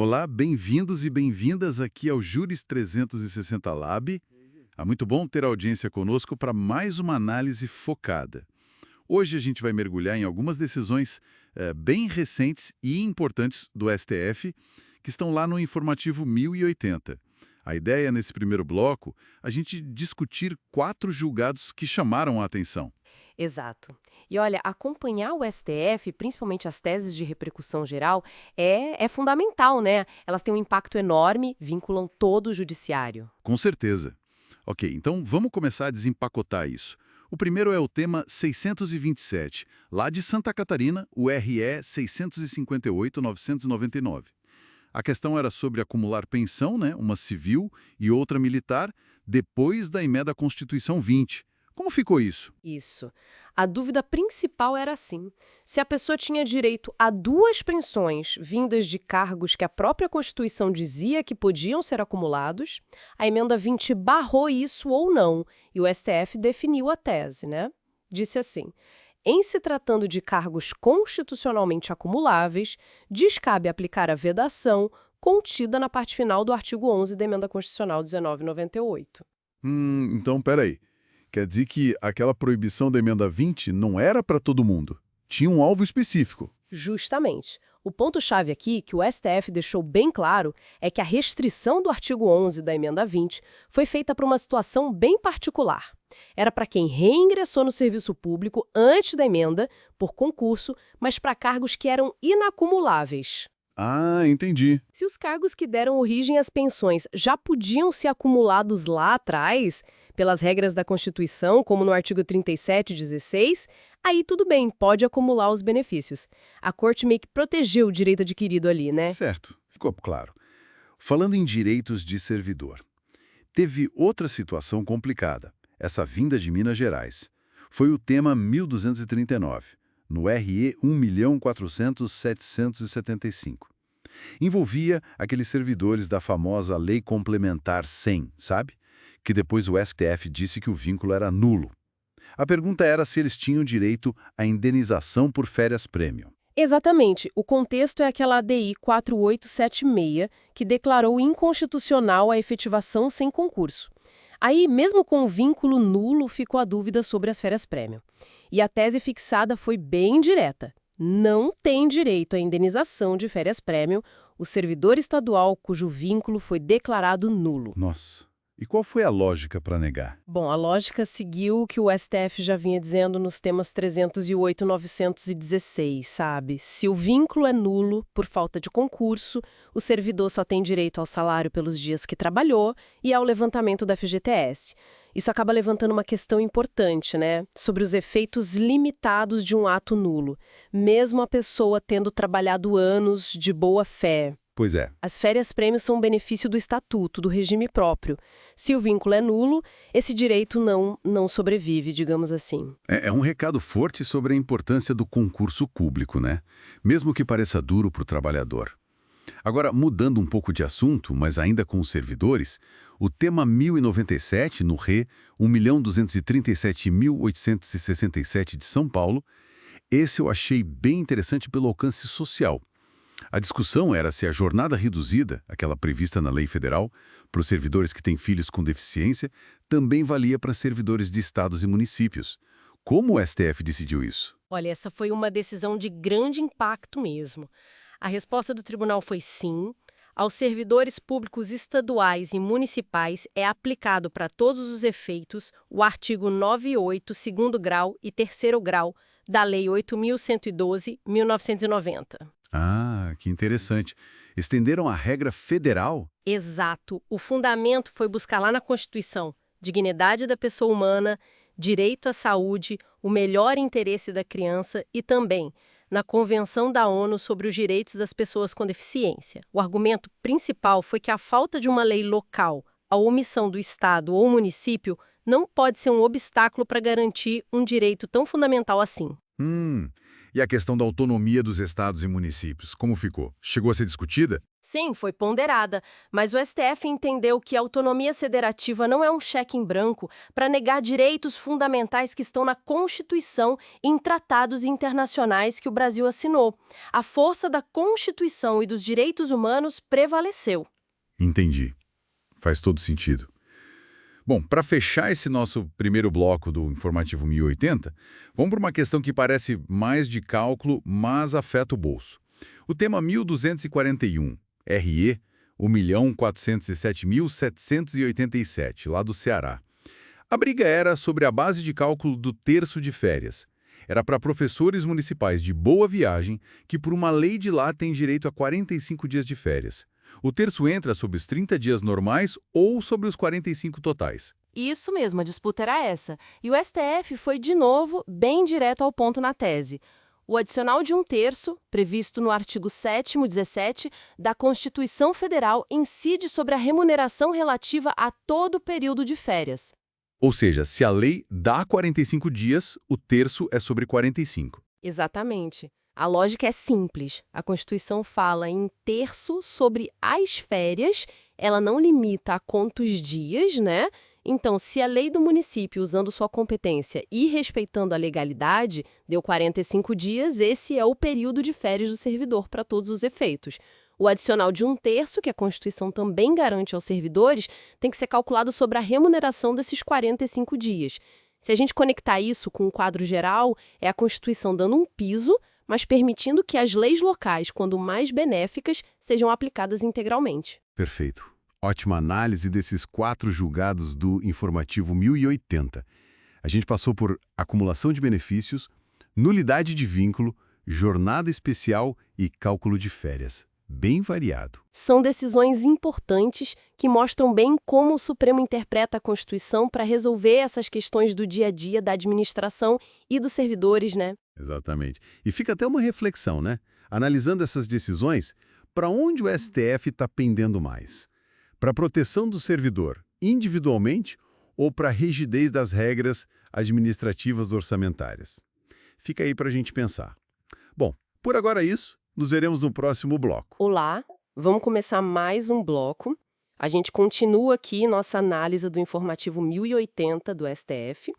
Olá, bem-vindos e bem-vindas aqui ao Juris 360 Lab. É muito bom ter a audiência conosco para mais uma análise focada. Hoje a gente vai mergulhar em algumas decisões bem recentes e importantes do STF, que estão lá no informativo 1080. A ideia nesse primeiro bloco, a gente discutir 4 julgados que chamaram a atenção. Exato. E olha, acompanhar o STF, principalmente as teses de repercussão geral, é fundamental, né? Elas têm um impacto enorme, vinculam todo o judiciário. Com certeza. Ok, então vamos começar a desempacotar isso. O primeiro é o tema 627, lá de Santa Catarina, o RE 658-999. A questão era sobre acumular pensão, né, uma civil e outra militar, depois da emenda à Constituição 20. Como ficou isso? Isso. A dúvida principal era assim: se a pessoa tinha direito a duas pensões vindas de cargos que a própria Constituição dizia que podiam ser acumulados, a emenda 20 barrou isso ou não, e o STF definiu a tese, né? Disse assim: em se tratando de cargos constitucionalmente acumuláveis, descabe aplicar a vedação contida na parte final do artigo 11 da Emenda Constitucional 1998. Então, peraí. Quer dizer que aquela proibição da emenda 20 não era para todo mundo. Tinha um alvo específico. Justamente. O ponto-chave aqui, que o STF deixou bem claro, é que a restrição do artigo 11 da Emenda 20 foi feita para uma situação bem particular. Era para quem reingressou no serviço público antes da emenda, por concurso, mas para cargos que eram inacumuláveis. Ah, entendi. Se os cargos que deram origem às pensões já podiam ser acumulados lá atrás, pelas regras da Constituição, como no artigo 37(16), aí tudo bem, pode acumular os benefícios. A Corte meio que protegeu o direito adquirido ali, né? Certo, ficou claro. Falando em direitos de servidor, teve outra situação complicada, essa vinda de Minas Gerais. Foi o tema 1239, no RE 1.400.775. Envolvia aqueles servidores da famosa Lei Complementar 100, sabe? Que depois o STF disse que o vínculo era nulo. A pergunta era se eles tinham direito à indenização por férias-prêmio. Exatamente. O contexto é aquela ADI 4876, que declarou inconstitucional a efetivação sem concurso. Aí, mesmo com o vínculo nulo, ficou a dúvida sobre as férias-prêmio. E a tese fixada foi bem direta. Não tem direito à indenização de férias-prêmio o servidor estadual cujo vínculo foi declarado nulo. Nossa, e qual foi a lógica para negar? Bom, a lógica seguiu o que o STF já vinha dizendo nos temas 308 e 916, sabe? Se o vínculo é nulo por falta de concurso, o servidor só tem direito ao salário pelos dias que trabalhou e ao levantamento da FGTS. Isso acaba levantando uma questão importante, né? Sobre os efeitos limitados de um ato nulo, mesmo a pessoa tendo trabalhado anos de boa fé. Pois é. As férias-prêmio são um benefício do estatuto, do regime próprio. Se o vínculo é nulo, esse direito não sobrevive, digamos assim. É um recado forte sobre a importância do concurso público, né? Mesmo que pareça duro para o trabalhador. Agora, mudando um pouco de assunto, mas ainda com os servidores, o tema 1097, no RE 1.237.867 de São Paulo, esse eu achei bem interessante pelo alcance social. A discussão era se a jornada reduzida, aquela prevista na lei federal, para os servidores que têm filhos com deficiência, também valia para servidores de estados e municípios. Como o STF decidiu isso? Olha, essa foi uma decisão de grande impacto mesmo. A resposta do tribunal foi sim. Aos servidores públicos estaduais e municipais é aplicado para todos os efeitos o artigo 98, segundo grau e terceiro grau da Lei 8.112/1990. Ah, que interessante. Estenderam a regra federal? Exato. O fundamento foi buscar lá na Constituição dignidade da pessoa humana, direito à saúde, o melhor interesse da criança e também na Convenção da ONU sobre os Direitos das Pessoas com Deficiência. O argumento principal foi que a falta de uma lei local, a omissão do Estado ou município, não pode ser um obstáculo para garantir um direito tão fundamental assim. E a questão da autonomia dos estados e municípios, como ficou? Chegou a ser discutida? Sim, foi ponderada, mas o STF entendeu que a autonomia federativa não é um cheque em branco para negar direitos fundamentais que estão na Constituição e em tratados internacionais que o Brasil assinou. A força da Constituição e dos direitos humanos prevaleceu. Entendi. Faz todo sentido. Bom, para fechar esse nosso primeiro bloco do Informativo 1080, vamos para uma questão que parece mais de cálculo, mas afeta o bolso. O tema 1241, RE 1.407.787, lá do Ceará. A briga era sobre a base de cálculo do terço de férias. Era para professores municipais de Boa Viagem que, por uma lei de lá, têm direito a 45 dias de férias. O terço entra sobre os 30 dias normais ou sobre os 45 totais. Isso mesmo, a disputa era essa. E o STF foi, de novo, bem direto ao ponto na tese. O adicional de um terço, previsto no artigo 7º, 17, da Constituição Federal, incide sobre a remuneração relativa a todo o período de férias. Ou seja, se a lei dá 45 dias, o terço é sobre 45. Exatamente. A lógica é simples. A Constituição fala em terço sobre as férias, ela não limita a quantos dias, né? Então, se a lei do município, usando sua competência e respeitando a legalidade, deu 45 dias, esse é o período de férias do servidor para todos os efeitos. O adicional de um terço, que a Constituição também garante aos servidores, tem que ser calculado sobre a remuneração desses 45 dias. Se a gente conectar isso com o quadro geral, é a Constituição dando um piso, mas permitindo que as leis locais, quando mais benéficas, sejam aplicadas integralmente. Perfeito. Ótima análise desses 4 julgados do Informativo 1080. A gente passou por acumulação de benefícios, nulidade de vínculo, jornada especial e cálculo de férias. Bem variado. São decisões importantes que mostram bem como o Supremo interpreta a Constituição para resolver essas questões do dia a dia da administração e dos servidores, né? Exatamente. E fica até uma reflexão, né? Analisando essas decisões, para onde o STF está pendendo mais? Para a proteção do servidor, individualmente, ou para a rigidez das regras administrativas orçamentárias? Fica aí para a gente pensar. Bom, por agora é isso. Nos veremos no próximo bloco. Olá, vamos começar mais um bloco. A gente continua aqui nossa análise do Informativo 1080 do STF.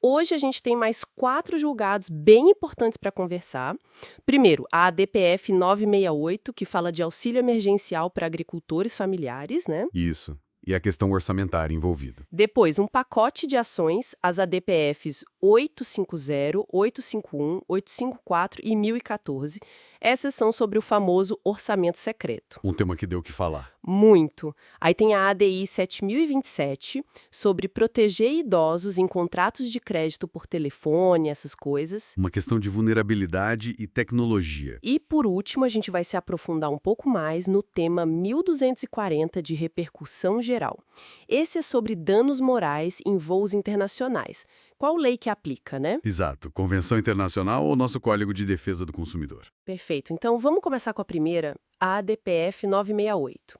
Hoje a gente tem mais 4 julgados bem importantes para conversar. Primeiro, a ADPF 968, que fala de auxílio emergencial para agricultores familiares, né? Isso. E a questão orçamentária envolvida. Depois, um pacote de ações, as ADPFs 850, 851, 854 e 1014. Essas são sobre o famoso orçamento secreto. Um tema que deu o que falar. Muito. Aí tem a ADI 7027, sobre proteger idosos em contratos de crédito por telefone, essas coisas. Uma questão de vulnerabilidade e tecnologia. E, por último, a gente vai se aprofundar um pouco mais no tema 1240 de repercussão geral. Esse é sobre danos morais em voos internacionais. Qual lei que aplica, né? Exato. Convenção Internacional ou nosso Código de Defesa do Consumidor? Perfeito. Então, vamos começar com a primeira, a ADPF 968.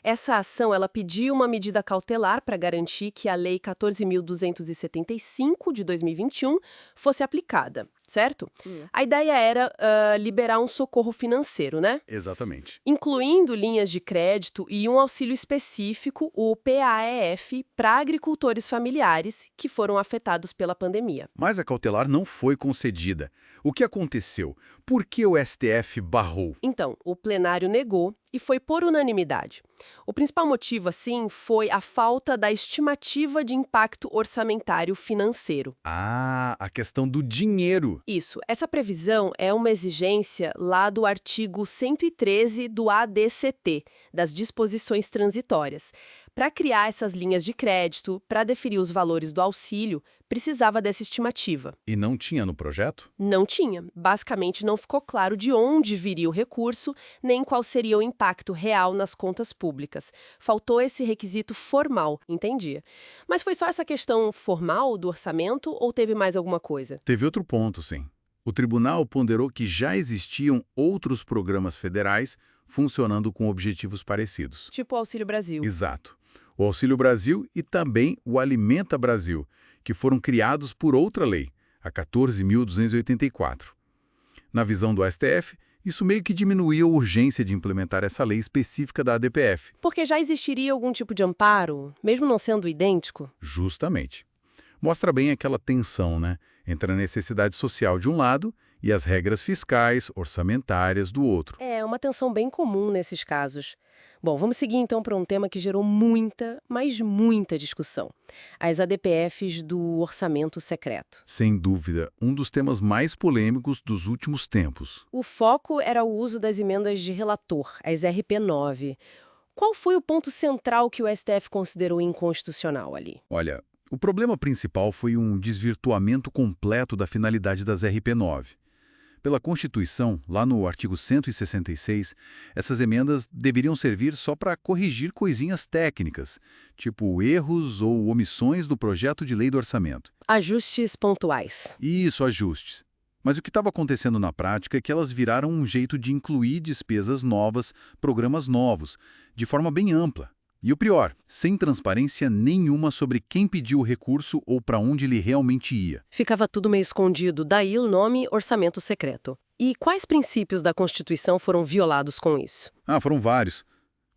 Essa ação, ela pediu uma medida cautelar para garantir que a Lei 14.275 de 2021 fosse aplicada, certo? A ideia era liberar um socorro financeiro, né? Exatamente. Incluindo linhas de crédito e um auxílio específico, o PAEF, para agricultores familiares que foram afetados pela pandemia. Mas a cautelar não foi concedida. O que aconteceu? Por que o STF barrou? Então, o plenário negou e foi por unanimidade. O principal motivo, assim, foi a falta da estimativa de impacto orçamentário financeiro. Ah, a questão do dinheiro. Isso. Essa previsão é uma exigência lá do artigo 113 do ADCT, das disposições transitórias. Para criar essas linhas de crédito, para definir os valores do auxílio, precisava dessa estimativa. E não tinha no projeto? Não tinha. Basicamente, não ficou claro de onde viria o recurso, nem qual seria o impacto real nas contas públicas. Faltou esse requisito formal, entendia. Mas foi só essa questão formal do orçamento ou teve mais alguma coisa? Teve outro ponto, sim. O tribunal ponderou que já existiam outros programas federais funcionando com objetivos parecidos. Tipo o Auxílio Brasil. Exato. O Auxílio Brasil e também o Alimenta Brasil, que foram criados por outra lei, a 14.284. Na visão do STF, isso meio que diminuía a urgência de implementar essa lei específica da ADPF. Porque já existiria algum tipo de amparo, mesmo não sendo idêntico? Justamente. Mostra bem aquela tensão, né, entre a necessidade social de um lado e as regras fiscais, orçamentárias do outro. É uma tensão bem comum nesses casos. Bom, vamos seguir então para um tema que gerou muita, mas muita discussão. As ADPFs do orçamento secreto. Sem dúvida, um dos temas mais polêmicos dos últimos tempos. O foco era o uso das emendas de relator, as RP9. Qual foi o ponto central que o STF considerou inconstitucional ali? Olha, o problema principal foi um desvirtuamento completo da finalidade das RP9. Pela Constituição, lá no artigo 166, essas emendas deveriam servir só para corrigir coisinhas técnicas, tipo erros ou omissões do projeto de lei do orçamento. Ajustes pontuais. Isso, ajustes. Mas o que estava acontecendo na prática é que elas viraram um jeito de incluir despesas novas, programas novos, de forma bem ampla. E o pior, sem transparência nenhuma sobre quem pediu o recurso ou para onde ele realmente ia. Ficava tudo meio escondido, daí o nome orçamento secreto. E quais princípios da Constituição foram violados com isso? Foram vários.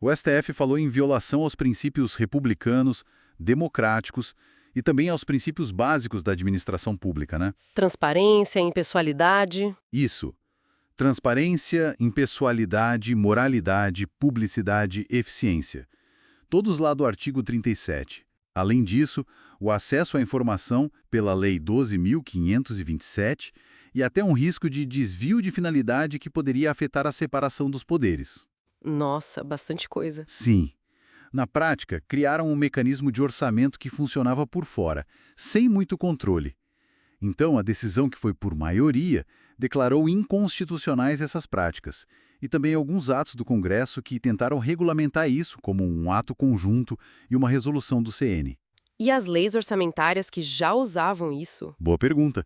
O STF falou em violação aos princípios republicanos, democráticos e também aos princípios básicos da administração pública, né? Transparência, impessoalidade. Isso. Transparência, impessoalidade, moralidade, publicidade, eficiência. Todos lá do artigo 37. Além disso, o acesso à informação pela Lei 12.527 e até um risco de desvio de finalidade que poderia afetar a separação dos poderes. Nossa, bastante coisa. Sim. Na prática, criaram um mecanismo de orçamento que funcionava por fora, sem muito controle. Então, a decisão que foi por maioria declarou inconstitucionais essas práticas, e também alguns atos do Congresso que tentaram regulamentar isso como um ato conjunto e uma resolução do CN. E as leis orçamentárias que já usavam isso? Boa pergunta.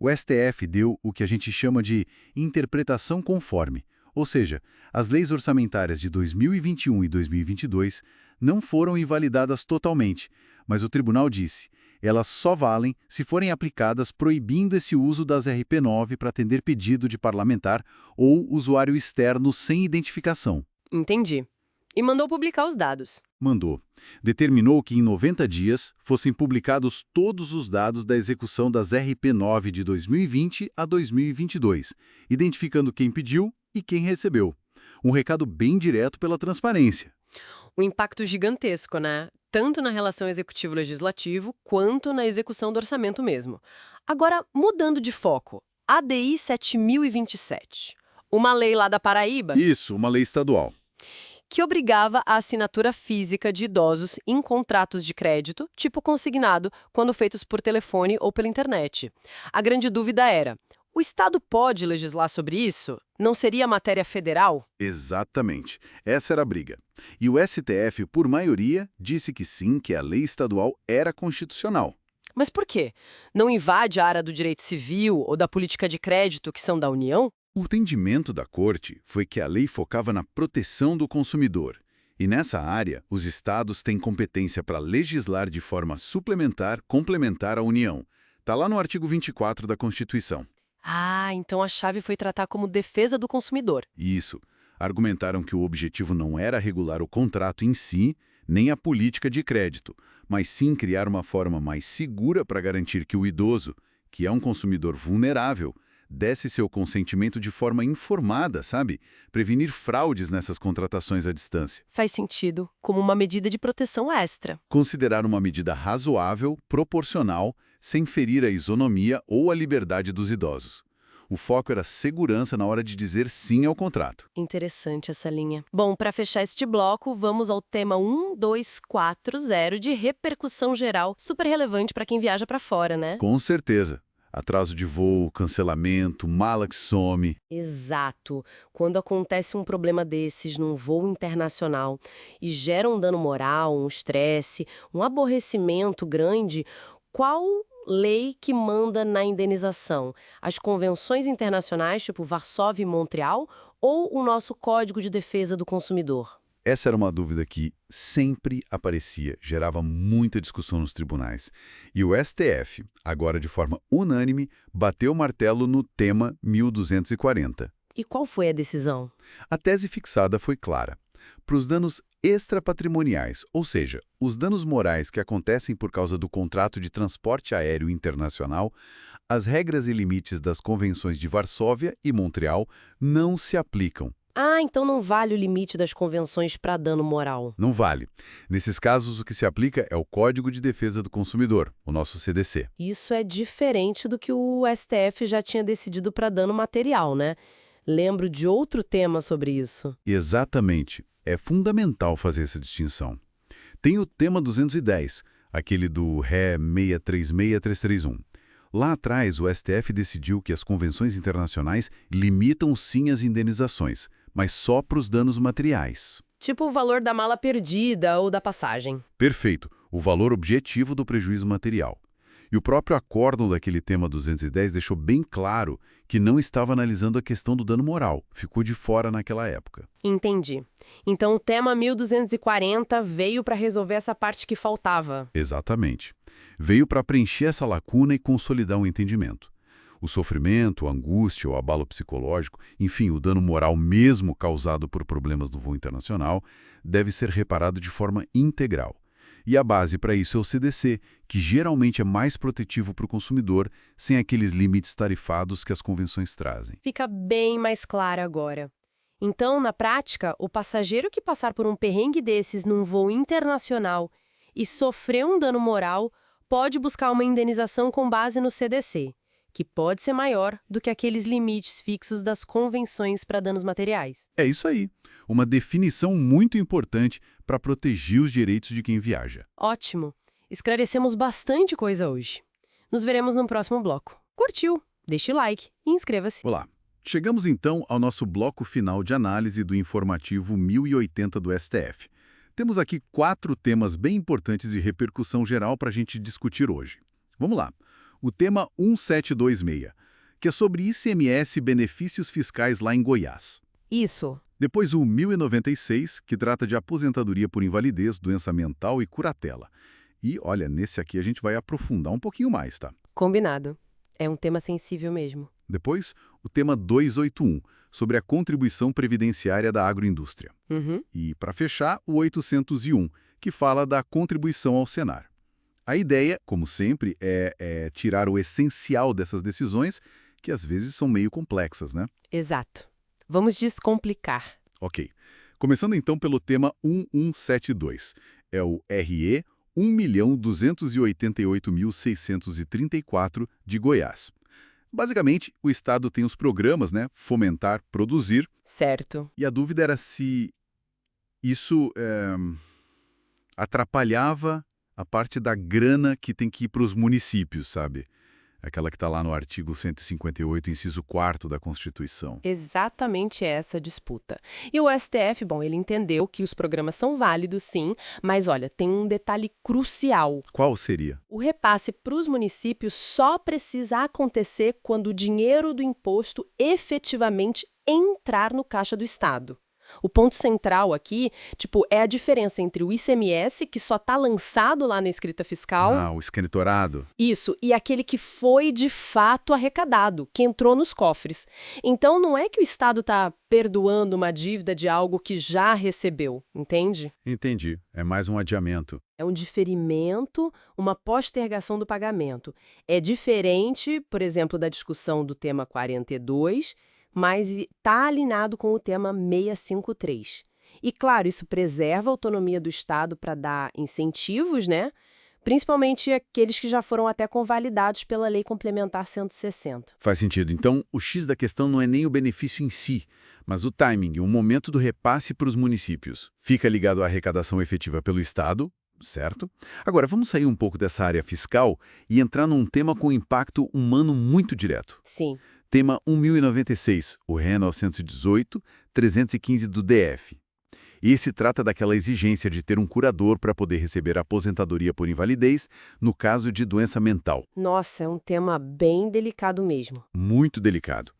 O STF deu o que a gente chama de interpretação conforme, ou seja, as leis orçamentárias de 2021 e 2022 não foram invalidadas totalmente, mas o tribunal disse, elas só valem se forem aplicadas proibindo esse uso das RP9 para atender pedido de parlamentar ou usuário externo sem identificação. Entendi. E mandou publicar os dados. Mandou. Determinou que em 90 dias fossem publicados todos os dados da execução das RP9 de 2020 a 2022, identificando quem pediu e quem recebeu. Um recado bem direto pela transparência. Um impacto gigantesco, né? Tanto na relação executivo-legislativo, quanto na execução do orçamento mesmo. Agora, mudando de foco, ADI 7027, uma lei lá da Paraíba Isso, uma lei estadual. que obrigava a assinatura física de idosos em contratos de crédito, tipo consignado, quando feitos por telefone ou pela internet. A grande dúvida era, o Estado pode legislar sobre isso? Não seria matéria federal? Exatamente. Essa era a briga. E o STF, por maioria, disse que sim, que a lei estadual era constitucional. Mas por quê? Não invade a área do direito civil ou da política de crédito, que são da União? O entendimento da Corte foi que a lei focava na proteção do consumidor. E nessa área, os estados têm competência para legislar de forma suplementar, complementar à União. Está lá no artigo 24 da Constituição. Ah, então a chave foi tratar como defesa do consumidor. Isso. Argumentaram que o objetivo não era regular o contrato em si, nem a política de crédito, mas sim criar uma forma mais segura para garantir que o idoso, que é um consumidor vulnerável, desse seu consentimento de forma informada, sabe? Prevenir fraudes nessas contratações à distância. Faz sentido, como uma medida de proteção extra. Considerar uma medida razoável, proporcional, sem ferir a isonomia ou a liberdade dos idosos. O foco era segurança na hora de dizer sim ao contrato. Interessante essa linha. Bom, para fechar este bloco, vamos ao tema 1240 de repercussão geral, super relevante para quem viaja para fora, né? Com certeza. Atraso de voo, cancelamento, mala que some. Exato. Quando acontece um problema desses num voo internacional e gera um dano moral, um estresse, um aborrecimento grande, qual lei que manda na indenização? As convenções internacionais, tipo Varsóvia e Montreal, ou o nosso Código de Defesa do Consumidor? Essa era uma dúvida que sempre aparecia, gerava muita discussão nos tribunais. E o STF, agora de forma unânime, bateu o martelo no tema 1240. E qual foi a decisão? A tese fixada foi clara. Para os danos extrapatrimoniais, ou seja, os danos morais que acontecem por causa do contrato de transporte aéreo internacional, as regras e limites das convenções de Varsóvia e Montreal não se aplicam. Ah, então não vale o limite das convenções para dano moral. Não vale. Nesses casos, o que se aplica é o Código de Defesa do Consumidor, o nosso CDC. Isso é diferente do que o STF já tinha decidido para dano material, né? Lembro de outro tema sobre isso. Exatamente. É fundamental fazer essa distinção. Tem o tema 210, aquele do Ré 636331. Lá atrás, o STF decidiu que as convenções internacionais limitam sim as indenizações, mas só para os danos materiais. Tipo o valor da mala perdida ou da passagem. Perfeito, o valor objetivo do prejuízo material. E o próprio acórdão daquele tema 210 deixou bem claro que não estava analisando a questão do dano moral, ficou de fora naquela época. Entendi. Então o tema 1240 veio para resolver essa parte que faltava. Exatamente. Veio para preencher essa lacuna e consolidar um entendimento. O sofrimento, a angústia, o abalo psicológico, enfim, o dano moral mesmo causado por problemas no voo internacional, deve ser reparado de forma integral. E a base para isso é o CDC, que geralmente é mais protetivo para o consumidor, sem aqueles limites tarifados que as convenções trazem. Fica bem mais claro agora. Então, na prática, o passageiro que passar por um perrengue desses num voo internacional e sofrer um dano moral pode buscar uma indenização com base no CDC, que pode ser maior do que aqueles limites fixos das convenções para danos materiais. É isso aí. Uma definição muito importante para proteger os direitos de quem viaja. Ótimo! Esclarecemos bastante coisa hoje. Nos veremos no próximo bloco. Curtiu? Deixe o like e inscreva-se. Olá. Chegamos então ao nosso bloco final de análise do informativo 1080 do STF. Temos aqui 4 temas bem importantes de repercussão geral para a gente discutir hoje. Vamos lá. O tema 1726, que é sobre ICMS e benefícios fiscais lá em Goiás. Isso. Depois o 1096, que trata de aposentadoria por invalidez, doença mental e curatela. E, olha, nesse aqui a gente vai aprofundar um pouquinho mais, tá? Combinado. É um tema sensível mesmo. Depois, o tema 281, sobre a contribuição previdenciária da agroindústria. E, para fechar, o 801, que fala da contribuição ao Senar. A ideia, como sempre, é tirar o essencial dessas decisões, que às vezes são meio complexas, né? Exato. Vamos descomplicar. Ok. Começando então pelo tema 1172. É o RE 1.288.634 de Goiás. Basicamente, o Estado tem os programas, né? Fomentar, produzir. Certo. E a dúvida era se isso atrapalhava a parte da grana que tem que ir para os municípios, sabe? Aquela que está lá no artigo 158, inciso 4º da Constituição. Exatamente essa disputa. E o STF, bom, ele entendeu que os programas são válidos, sim, mas olha, tem um detalhe crucial. Qual seria? O repasse para os municípios só precisa acontecer quando o dinheiro do imposto efetivamente entrar no caixa do Estado. O ponto central aqui, é a diferença entre o ICMS, que só está lançado lá na escrita fiscal... Ah, o escritorado. Isso, e aquele que foi de fato arrecadado, que entrou nos cofres. Então, não é que o Estado está perdoando uma dívida de algo que já recebeu, entende? Entendi. É mais um adiamento. É um diferimento, uma postergação do pagamento. É diferente, por exemplo, da discussão do tema 42... mas está alinhado com o tema 653. E, claro, isso preserva a autonomia do Estado para dar incentivos, né? Principalmente aqueles que já foram até convalidados pela Lei Complementar 160. Faz sentido. Então, o X da questão não é nem o benefício em si, mas o timing, o momento do repasse para os municípios. Fica ligado à arrecadação efetiva pelo Estado, certo? Agora, vamos sair um pouco dessa área fiscal e entrar num tema com impacto humano muito direto. Sim. Tema 1096, o RE 918-315 do DF. Esse trata daquela exigência de ter um curador para poder receber aposentadoria por invalidez no caso de doença mental. Nossa, é um tema bem delicado mesmo. Muito delicado.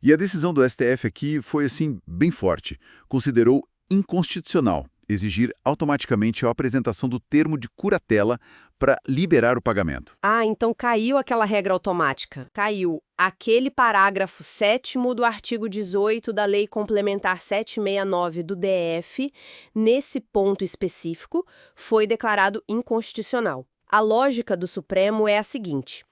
E a decisão do STF aqui foi, assim, bem forte. Considerou inconstitucional exigir automaticamente a apresentação do termo de curatela para liberar o pagamento. Ah, então caiu aquela regra automática. Caiu aquele parágrafo 7º do artigo 18 da Lei Complementar 769 do DF, nesse ponto específico, foi declarado inconstitucional. A lógica do Supremo é a seguinte: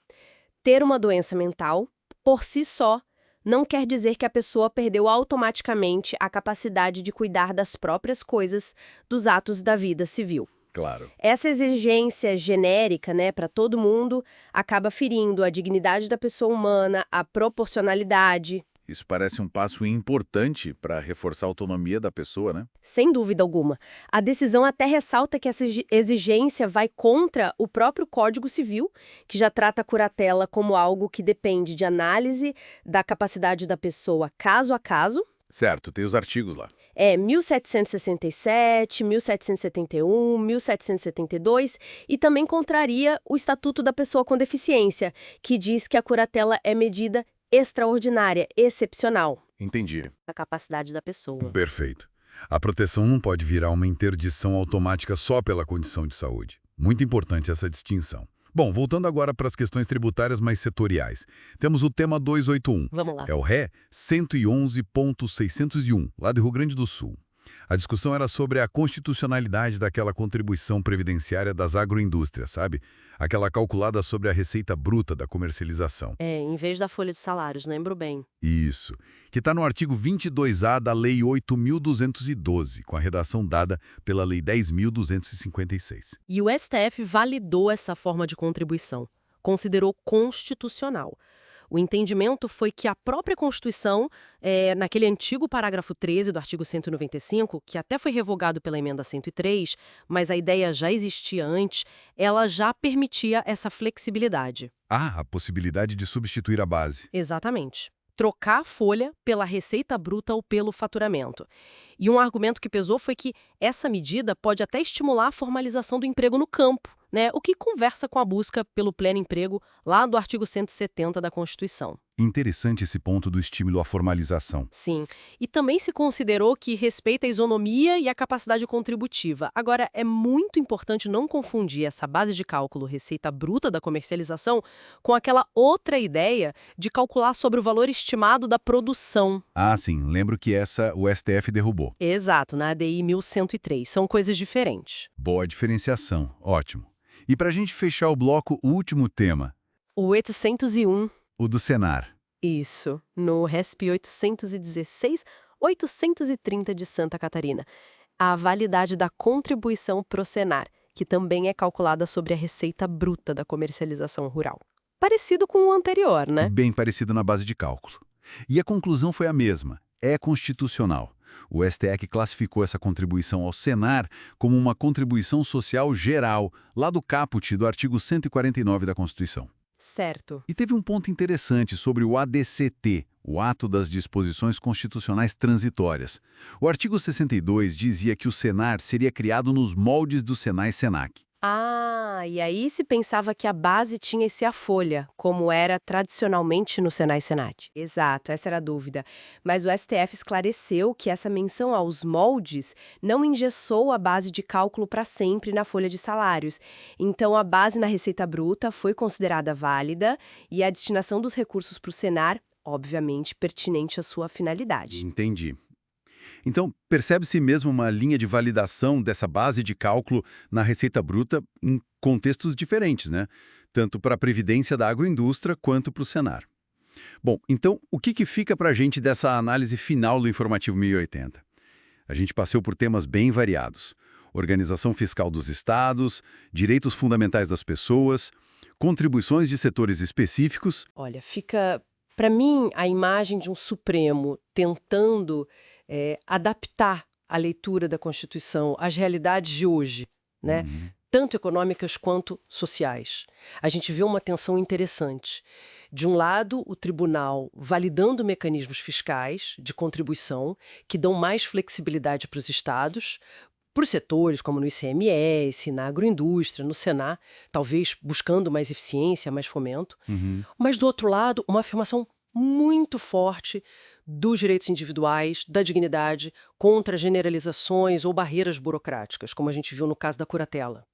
ter uma doença mental, por si só, não quer dizer que a pessoa perdeu automaticamente a capacidade de cuidar das próprias coisas, dos atos da vida civil. Claro. Essa exigência genérica, para todo mundo, acaba ferindo a dignidade da pessoa humana, a proporcionalidade. Isso parece um passo importante para reforçar a autonomia da pessoa, né? Sem dúvida alguma. A decisão até ressalta que essa exigência vai contra o próprio Código Civil, que já trata a curatela como algo que depende de análise da capacidade da pessoa caso a caso. Certo, tem os artigos lá. 1767, 1771, 1772 e também contraria o Estatuto da Pessoa com Deficiência, que diz que a curatela é medida extraordinária, excepcional. Entendi. A capacidade da pessoa. Perfeito. A proteção não pode virar uma interdição automática só pela condição de saúde. Muito importante essa distinção. Bom, voltando agora para as questões tributárias mais setoriais. Temos o tema 281. Vamos lá. É o RE 111.601, lá do Rio Grande do Sul. A discussão era sobre a constitucionalidade daquela contribuição previdenciária das agroindústrias, sabe? Aquela calculada sobre a receita bruta da comercialização. Em vez da folha de salários, lembro bem. Isso, que está no artigo 22A da Lei 8.212, com a redação dada pela Lei 10.256. E o STF validou essa forma de contribuição, considerou constitucional. O entendimento foi que a própria Constituição, naquele antigo parágrafo 13 do artigo 195, que até foi revogado pela emenda 103, mas a ideia já existia antes, ela já permitia essa flexibilidade. Ah, a possibilidade de substituir a base. Exatamente. Trocar a folha pela receita bruta ou pelo faturamento. E um argumento que pesou foi que essa medida pode até estimular a formalização do emprego no campo, o que conversa com a busca pelo pleno emprego lá do artigo 170 da Constituição. Interessante esse ponto do estímulo à formalização. Sim, e também se considerou que respeita a isonomia e a capacidade contributiva. Agora, é muito importante não confundir essa base de cálculo receita bruta da comercialização com aquela outra ideia de calcular sobre o valor estimado da produção. Ah, sim, lembro que essa o STF derrubou. Exato, na ADI 1103. São coisas diferentes. Boa diferenciação, ótimo. E para a gente fechar o bloco, o último tema. O 801. O do Senar. Isso, no RESP 816-830 de Santa Catarina. A validade da contribuição pro Senar, que também é calculada sobre a receita bruta da comercialização rural. Parecido com o anterior, né? Bem parecido na base de cálculo. E a conclusão foi a mesma. É constitucional. O STF classificou essa contribuição ao Senar como uma contribuição social geral, lá do caput do artigo 149 da Constituição. Certo. E teve um ponto interessante sobre o ADCT, o Ato das Disposições Constitucionais Transitórias. O artigo 62 dizia que o Senar seria criado nos moldes do Senai-Senac. Ah, e aí se pensava que a base tinha esse a folha, como era tradicionalmente no Senai-Senat. Exato, essa era a dúvida. Mas o STF esclareceu que essa menção aos moldes não engessou a base de cálculo para sempre na folha de salários. Então, a base na receita bruta foi considerada válida e a destinação dos recursos para o Senar, obviamente, pertinente à sua finalidade. Entendi. Então, percebe-se mesmo uma linha de validação dessa base de cálculo na receita bruta em contextos diferentes, né? Tanto para a previdência da agroindústria quanto para o Senar. Bom, então, o que fica para a gente dessa análise final do Informativo 1080? A gente passou por temas bem variados. Organização fiscal dos estados, direitos fundamentais das pessoas, contribuições de setores específicos. Olha, fica, para mim, a imagem de um Supremo tentando adaptar a leitura da Constituição às realidades de hoje, né? Tanto econômicas quanto sociais. A gente vê uma tensão interessante. De um lado, o tribunal validando mecanismos fiscais de contribuição que dão mais flexibilidade para os estados, para os setores como no ICMS, na agroindústria, no Senar, talvez buscando mais eficiência, mais fomento. Mas, do outro lado, uma afirmação muito forte dos direitos individuais, da dignidade, contra generalizações ou barreiras burocráticas, como a gente viu no caso da curatela.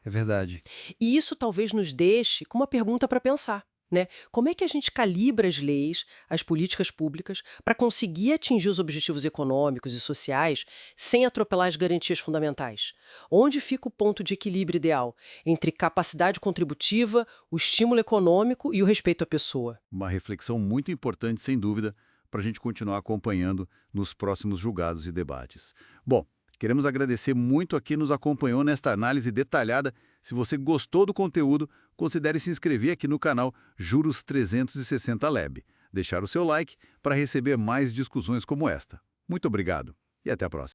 É verdade. E isso talvez nos deixe com uma pergunta para pensar, né? Como é que a gente calibra as leis, as políticas públicas, para conseguir atingir os objetivos econômicos e sociais sem atropelar as garantias fundamentais? Onde fica o ponto de equilíbrio ideal entre capacidade contributiva, o estímulo econômico e o respeito à pessoa? Uma reflexão muito importante, sem dúvida, para a gente continuar acompanhando nos próximos julgados e debates. Bom, queremos agradecer muito a quem nos acompanhou nesta análise detalhada. Se você gostou do conteúdo, considere se inscrever aqui no canal Juros 360 Lab. Deixar o seu like para receber mais discussões como esta. Muito obrigado e até a próxima.